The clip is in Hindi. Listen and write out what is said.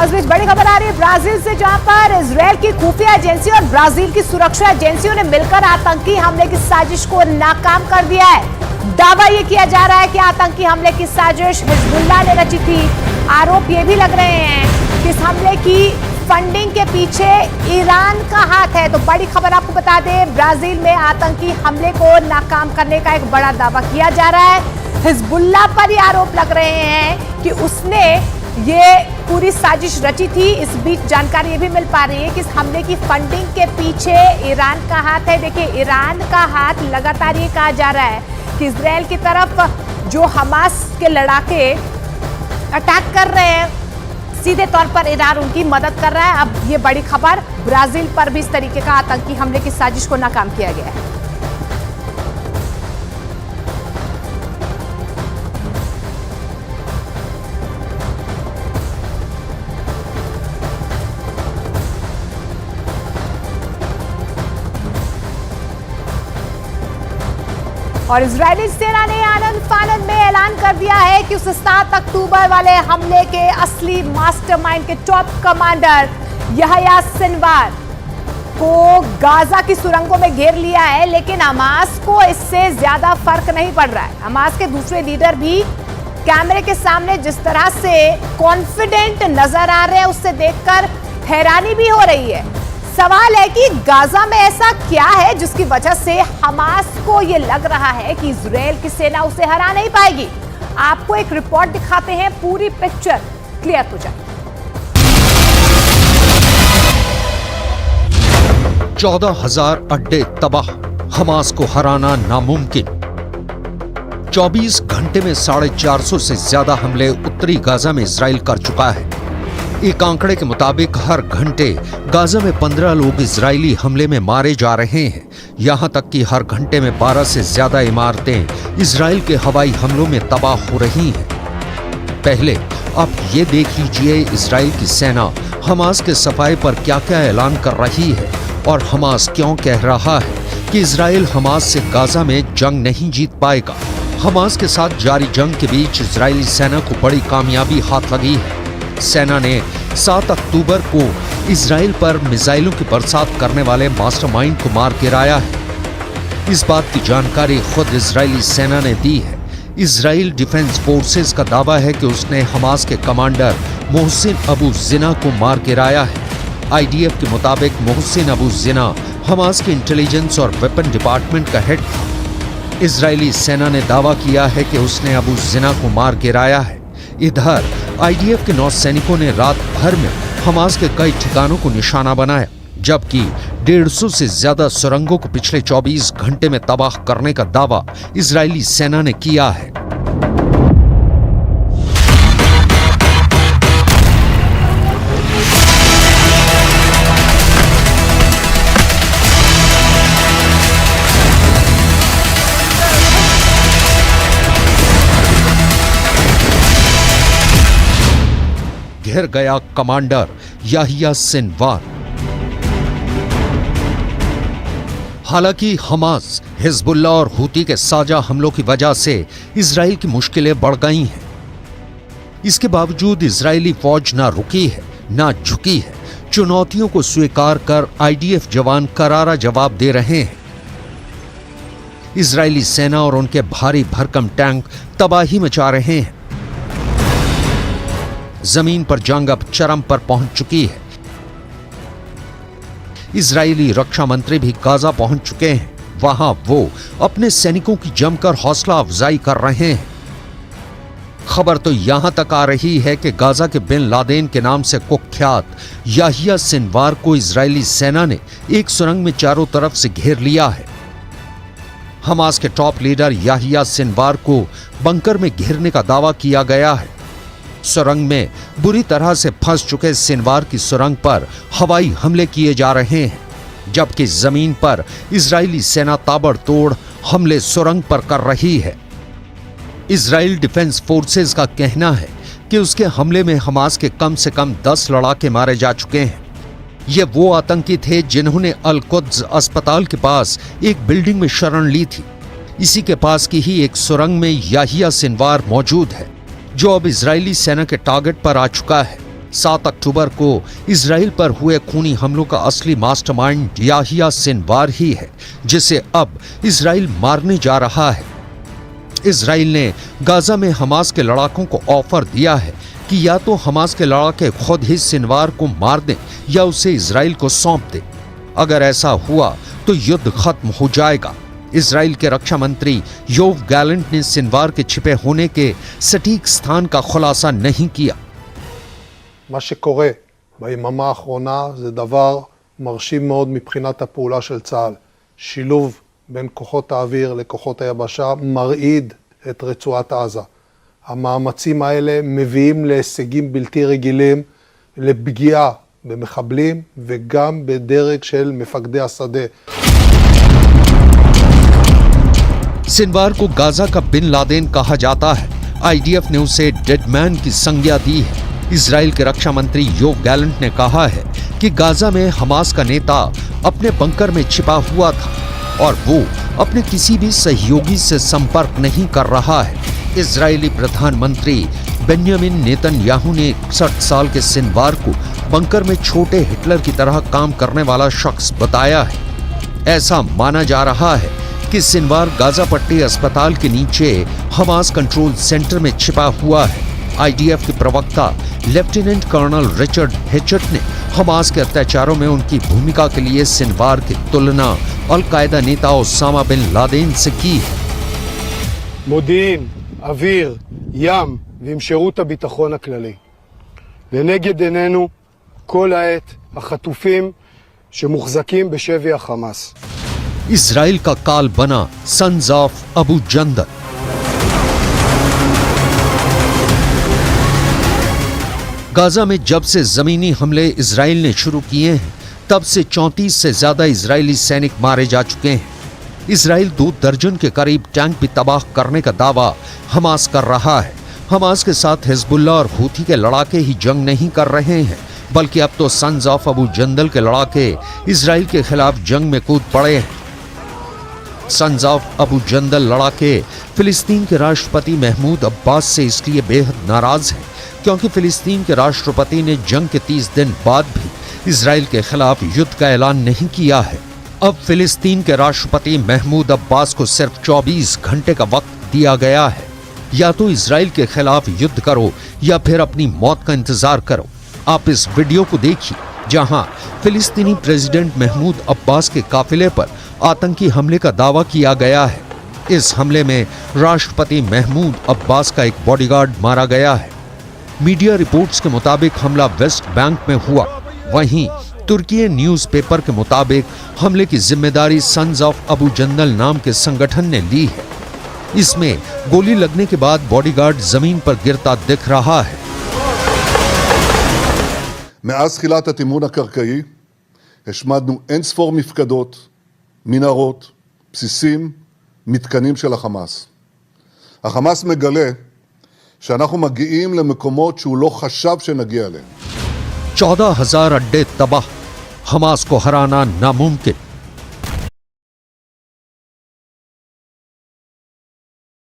और इस बीच बड़ी खबर आ रही है ब्राजील से, जहां पर इजरायल की खुफिया एजेंसी और ब्राजील की सुरक्षा एजेंसियों ने मिलकर आतंकी हमले की साजिश को नाकाम कर दिया है। दावा यह किया जा रहा है कि आतंकी हमले की साजिश हिजबुल्लाह ने रची थी। आरोप ये भी लग रहे हैं कि इस हमले की फंडिंग के पीछे ईरान का हाथ है। तो बड़ी खबर आपको बता दें, ब्राजील में आतंकी हमले को नाकाम करने का एक बड़ा दावा किया जा रहा है। हिजबुल्लाह पर ये आरोप लग रहे हैं कि उसने ये पूरी साजिश रची थी। इस बीच जानकारी ये भी मिल पा रही है कि इस हमले की फंडिंग के पीछे ईरान का हाथ है। देखिए, ईरान का हाथ लगातार ये कहा जा रहा है कि इजरायल की तरफ जो हमास के लड़ाके अटैक कर रहे हैं, सीधे तौर पर ईरान उनकी मदद कर रहा है। अब ये बड़ी खबर, ब्राजील पर भी इस तरीके का आतंकी हमले की साजिश को नाकाम किया गया है। और इजरायली सेना ने आनंद फानंद में ऐलान कर दिया है कि उस 7 अक्टूबर वाले हमले के असली मास्टरमाइंड के टॉप कमांडर यहया सिनवार को गाजा की सुरंगों में घेर लिया है। लेकिन हमास को इससे ज्यादा फर्क नहीं पड़ रहा है। हमास के दूसरे लीडर भी कैमरे के सामने जिस तरह से कॉन्फिडेंट नजर आ रहे हैं, उससे देखकर हैरानी भी हो रही है। सवाल है कि गाजा में ऐसा क्या है जिसकी वजह से हमास को यह लग रहा है कि इजरायल की सेना उसे हरा नहीं पाएगी। आपको एक रिपोर्ट दिखाते हैं, पूरी पिक्चर क्लियर हो जाए। 14,000 अड्डे तबाह, हमास को हराना नामुमकिन। 24 घंटे में 450 से ज्यादा हमले उत्तरी गाजा में इजराइल कर चुका है। एक आंकड़े के मुताबिक हर घंटे गाजा में 15 लोग इजरायली हमले में मारे जा रहे हैं। यहां तक कि हर घंटे में 12 से ज्यादा इमारतें इजराइल के हवाई हमलों में तबाह हो रही हैं। पहले आप ये देख लीजिए इजराइल की सेना हमास के सफाई पर क्या क्या ऐलान कर रही है और हमास क्यों कह रहा है कि इजराइल हमास से गाजा में जंग नहीं जीत पाएगा। हमास के साथ जारी जंग के बीच इजरायली सेना को बड़ी कामयाबी हाथ लगी है। सेना ने 7 अक्टूबर को इजराइल पर मिसाइलों की बरसात करने वाले मास्टरमाइंड को मार गिराया है। इस बात की जानकारी खुद इजरायली सेना ने दी है। इजराइल डिफेंस फोर्सेस का दावा है कि उसने हमास के कमांडर मोहसिन अबू जिना को मार गिराया है। आईडीएफ के मुताबिक मोहसिन अबू जिना हमास के इंटेलिजेंस और वेपन डिपार्टमेंट का हेड था। इजरायली सेना ने दावा किया है कि उसने अबू जिना को मार गिराया है। इधर आईडीएफ के 9 सैनिकों ने रात भर में हमास के कई ठिकानों को निशाना बनाया, जबकि 150 से ज्यादा सुरंगों को पिछले 24 घंटे में तबाह करने का दावा इजरायली सेना ने किया है। घिर गया कमांडर यहया सिनवार। हालांकि हमास, हिजबुल्लाह और हूती के साझा हमलों की वजह से इजराइल की मुश्किलें बढ़ गई हैं। इसके बावजूद इजरायली फौज ना रुकी है, ना झुकी है। चुनौतियों को स्वीकार कर आईडीएफ जवान करारा जवाब दे रहे हैं। इजरायली सेना और उनके भारी भरकम टैंक तबाही मचा रहे हैं। जमीन पर जंग अब चरम पर पहुंच चुकी है। इजरायली रक्षा मंत्री भी गाजा पहुंच चुके हैं। वहां वो अपने सैनिकों की जमकर हौसला अफजाई कर रहे हैं। खबर तो यहां तक आ रही है कि गाजा के बिन लादेन के नाम से कुख्यात यहया सिनवार को इजरायली सेना ने एक सुरंग में चारों तरफ से घेर लिया है। हमास के टॉप लीडर यहया सिनवार को बंकर में घेरने का दावा किया गया है। सुरंग में बुरी तरह से फंस चुके सिनवार की सुरंग पर हवाई हमले किए जा रहे हैं, जबकि जमीन पर इजरायली सेना ताबड़तोड़ हमले सुरंग पर कर रही है। इजराइल डिफेंस फोर्सेस का कहना है कि उसके हमले में हमास के कम से कम 10 लड़ाके मारे जा चुके हैं। ये वो आतंकी थे जिन्होंने अल कुद्स अस्पताल के पास एक बिल्डिंग में शरण ली थी। इसी के पास की ही एक सुरंग में यहया सिनवार मौजूद है, जो अब इजरायली सेना के टारगेट पर आ चुका है। 7 अक्टूबर को इजराइल पर हुए खूनी हमलों का असली मास्टरमाइंड याहिया सिनवार ही है, जिसे अब इजराइल मारने जा रहा है। इजराइल ने गाजा में हमास के लड़ाकों को ऑफर दिया है कि या तो हमास के लड़ाके खुद ही सिनवार को मार दें या उसे इजराइल को सौंप दें। अगर ऐसा हुआ तो युद्ध खत्म हो जाएगा। इजराइल के रक्षा मंत्री योव गैलेंट ने सिनवार के छिपे होने के सटीक स्थान का खुलासा नहीं किया। מה שקורה ביממה האחרונה זה דבר מרשים מאוד מבחינת הפעולה של צה"ל. שילוב בין כוחות האוויר לכוחות היבשה מרעיד את רצועת עזה. המאמצים האלה מביאים להישגים בלתי רגילים, לפגיעה במחבלים וגם בדרג של מפקדי השדה. सिनवार को गाजा का बिन लादेन कहा जाता है। आईडीएफ ने उसे डेडमैन की संज्ञा दी है। इजराइल के रक्षा मंत्री योव गैलेंट ने कहा है कि गाजा में हमास का नेता अपने बंकर में छिपा हुआ था और वो अपने किसी भी सहयोगी से संपर्क नहीं कर रहा है। इजरायली प्रधानमंत्री बेन्यामिन नेतन्याहू ने 61 साल के सिनवार को बंकर में छोटे हिटलर की तरह काम करने वाला शख्स बताया है। ऐसा माना जा रहा है कि सिनवार गाजा पट्टी अस्पताल के नीचे हमास कंट्रोल सेंटर में छिपा हुआ है। आईडीएफ के प्रवक्ता लेफ्टिनेंट कर्नल रिचर्ड हेचट ने हमास के अत्याचारों में उनकी भूमिका के लिए सिनवार की तुलना अल-कायदा नेता ओसामा बिन लादेन से की है। מודיעין, אוויר, ים ועם שירות הביטחון הכללי. לנגד עינינו כל העת החטופים שמוחזקים בשבי החמאס. इजराइल का काल बना सन्स ऑफ अबू जंदल। गाजा में जब से जमीनी हमले इजराइल ने शुरू किए हैं, तब से 34 से ज्यादा इजरायली सैनिक मारे जा चुके हैं। इजराइल 2 दर्जन के करीब टैंक भी तबाह करने का दावा हमास कर रहा है। हमास के साथ हिजबुल्ला और हूथी के लड़ाके ही जंग नहीं कर रहे हैं, बल्कि अब तो सन्स ऑफ अबू जंदल के लड़ाके इजराइल के खिलाफ जंग में कूद पड़े हैं। सन्स ऑफ अबू जंदल लड़ाके फिलिस्तीन के राष्ट्रपति महमूद अब्बास से इसलिए बेहद नाराज हैं क्योंकि फिलिस्तीन के राष्ट्रपति ने जंग के 30 दिन बाद भी इजराइल के खिलाफ युद्ध का ऐलान नहीं किया है। अब फिलिस्तीन के राष्ट्रपति महमूद अब्बास को सिर्फ 24 घंटे का वक्त दिया गया है। या तो इजराइल के खिलाफ युद्ध करो या फिर अपनी मौत का इंतजार करो। आप इस वीडियो को देखिए जहां फिलिस्तीनी प्रेसिडेंट महमूद अब्बास के काफिले पर आतंकी हमले का दावा किया गया है। इस हमले में राष्ट्रपति महमूद अब्बास का एक बॉडीगार्ड मारा गया है। मीडिया रिपोर्ट्स के मुताबिक हमला वेस्ट बैंक में हुआ। वहीं तुर्की न्यूज़पेपर के मुताबिक हमले की जिम्मेदारी सन्स ऑफ अबू जंदल नाम के संगठन ने ली है। इसमें गोली लगने के बाद बॉडीगार्ड जमीन पर गिरता दिख रहा है। מאז תחילת התימון הקרקעי השמדנו אין ספור מפקדות, מנהרות, בסיסים, מתקנים של החמאס. החמאס מגלה שאנחנו מגיעים למקומות שהוא לא חשב שנגיע אליהם. 14,000 अड्डे तबाह, हमास को हराना नामुमकिन।